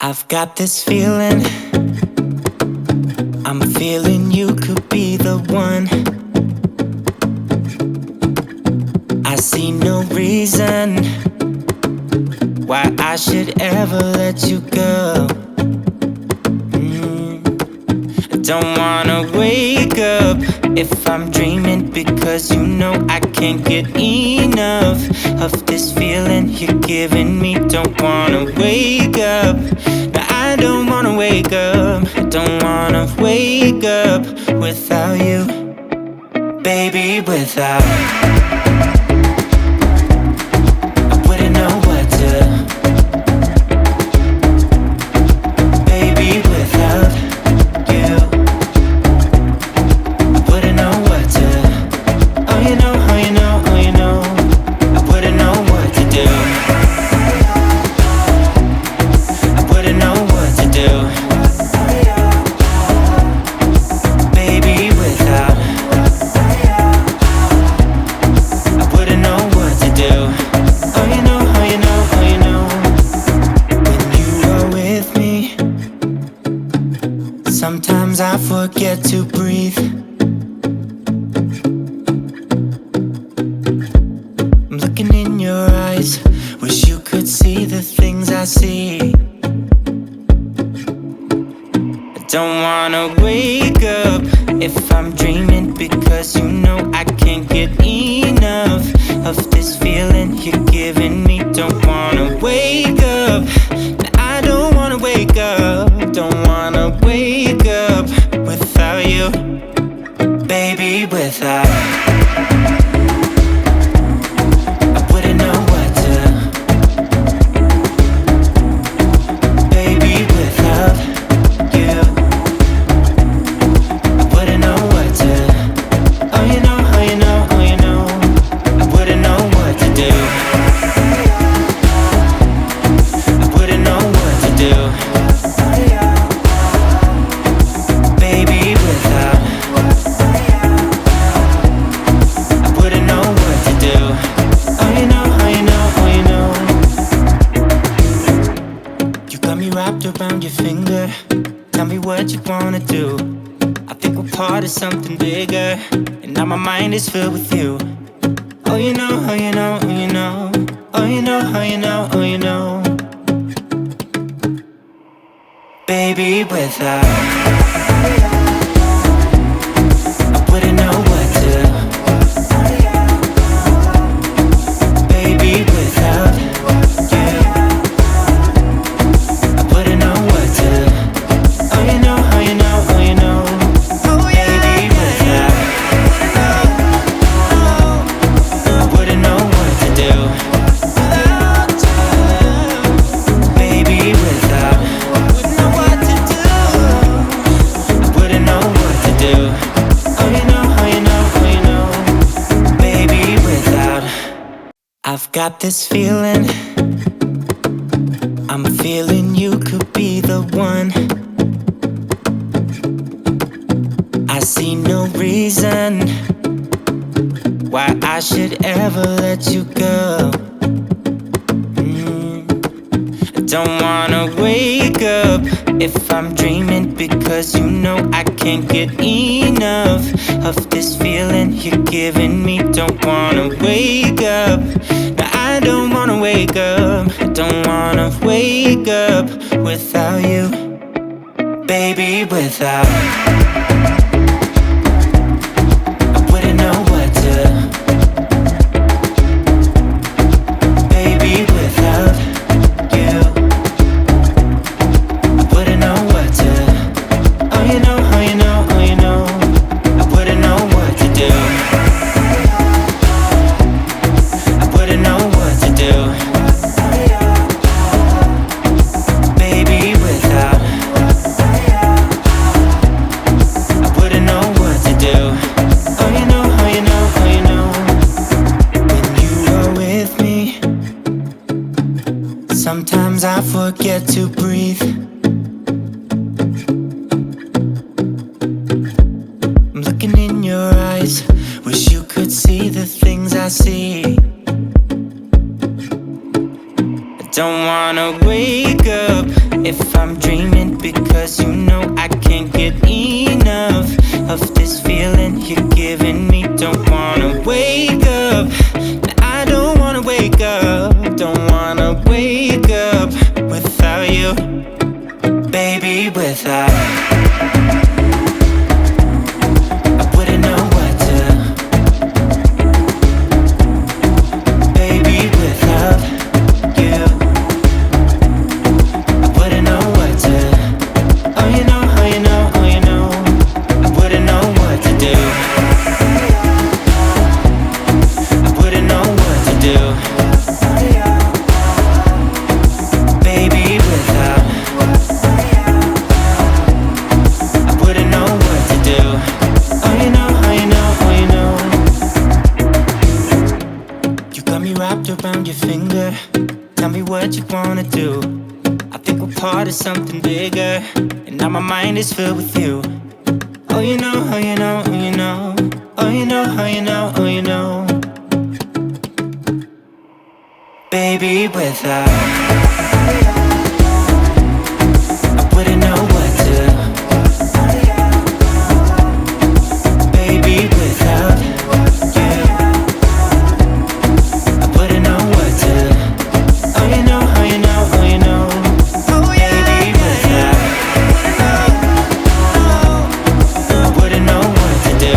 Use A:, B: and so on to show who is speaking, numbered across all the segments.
A: I've got this feeling, I'm feeling you could be the one. I see no reason why I should ever let you go. I don't wanna wake up if I'm dreaming, because you know I can't get enough of this feeling you're giving me. Don't wanna wake up, no, I don't wanna wake up. I don't wanna wake up without you, baby, without. I wouldn't know what to, baby, without you. I wouldn't know what to, oh you know, oh you know, oh you know. I wouldn't know what to do, I wouldn't know what to do, baby, without. I wouldn't know what to do, oh you know, oh you know, oh you know. When you are with me, sometimes I forget to breathe. I'm looking in your eyes, wish you could see the things I see. I don't wanna wake up if I'm dreaming, because you know I can't get enough of this feeling you're giving me. Don't wanna wake up, I don't wanna wake up. Don't wanna wake up without you, baby, without. I wouldn't know what to, baby, without you. I wouldn't know what to, oh you know, oh you know, oh you know. I wouldn't know what to do, I wouldn't know what to do, baby, without. I wouldn't know what to do, oh you know, oh you know, oh you know. You got me wrapped around your finger, tell me what you wanna do. I think we're part of something bigger, and now my mind is filled with you. Oh you know, oh you know, oh you know. Oh you know, oh you know, oh you know. Baby, without. I wouldn't know what to, baby, without you. I wouldn't know what to, oh you know, oh you know, oh you know. Baby, without. I wouldn't know what to do, baby, without. I wouldn't know what to do, I wouldn't know what to do, oh you know, oh you know, oh you know. Baby, without. I've got this feeling, I'm feeling you could be the one. I see no reason why I should ever let you go. I don't wanna wake up if I'm dreaming, because you know I can't get enough of this feeling you're giving me. Don't wanna wake up, no, I don't wanna wake up. I don't wanna wake up without you, baby, without. I wouldn't know what to, baby, without you. I wouldn't know what to, oh you know, oh you know, oh you know. I wouldn't know what to do, I wouldn't know what to do, baby, without. I wouldn't know what to do, oh you know, oh you know, oh you know. When you are with me, sometimes I forget to breathe. I'm looking in your eyes, wish you could see the things I see. I don't wanna wake up if I'm dreaming, because you know I can't get enough of this feeling you're giving me. Don't wanna wake up, I don't wanna wake up, don't wanna wake up without you, baby, without. I wouldn't know what to, baby, without you. I wouldn't know what to, oh you know, oh you know, oh you know. I wouldn't know what to do, I wouldn't know what to do, baby, without. I wouldn't know what to do, oh you know, oh you know, oh you know. You got me wrapped around your finger, tell me what you wanna do. I think we're part of something bigger, and now my mind is filled with you. Oh you know, oh you know, oh you know, oh you know, oh you know, oh you know, baby, without. I wouldn't know what to, baby, without you. I wouldn't know what to, oh you know, oh you know, oh you know, baby, without. I wouldn't know what to do,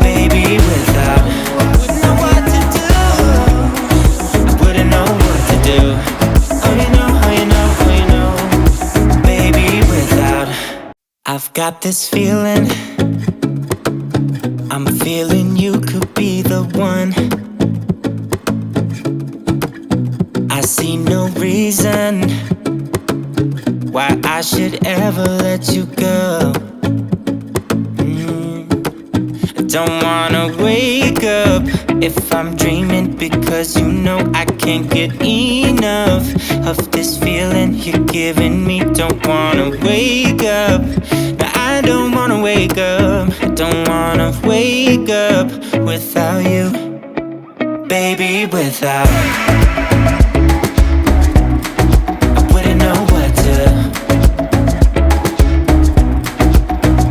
A: baby, without. I wouldn't know what to do, I wouldn't know what to do, oh you know, oh you know, oh you know, baby, without. I've got this feeling, I'm feeling you could be the one. I see no reason why I should ever let you go. I don't wanna wake up if I'm dreaming, because you know I can't get enough of this feeling you're giving me. Don't wanna wake up, no, I don't wanna wake up, I don't wanna wake up without you, baby, without.